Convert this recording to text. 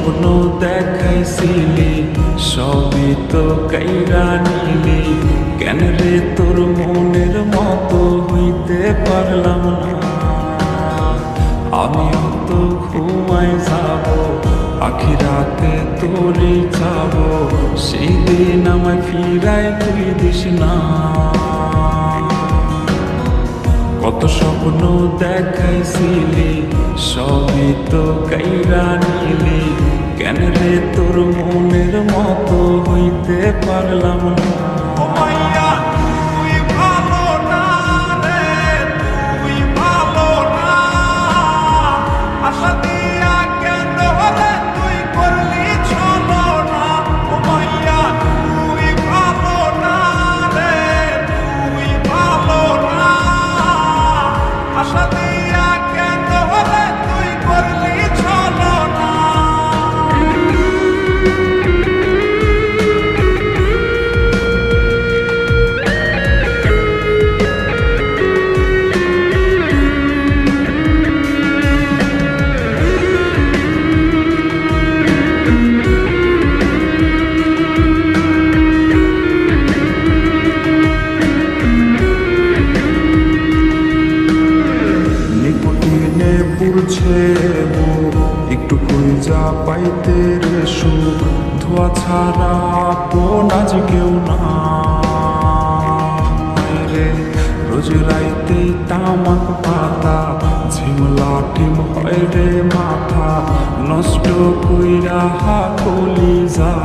স্বপ্ন দেখাইছিলি সবই তো কাইরা নিলি, কেন রে তোর মনের মতো হইতে পারলাম না। আমিও তো ঘুমাই যাব, আখিরাতে তোরই যাব, সেই দিন আমায় ফিরাই তুই দিস না। কত স্বপ্ন দেখাইছিলি সবই তো কাইরা নিলি, কেন রে তোর মনের মতো হইতে পারলাম না। পুরছে একটু কইজা পাইতে রে সুখ, ধোয়া ছাড়া আপন আজ কেউ না রে। রোজ রাইতে তামাক পাতা ঝিমলা টিম হয় রে মাথা, নষ্ট কইরা কলিজা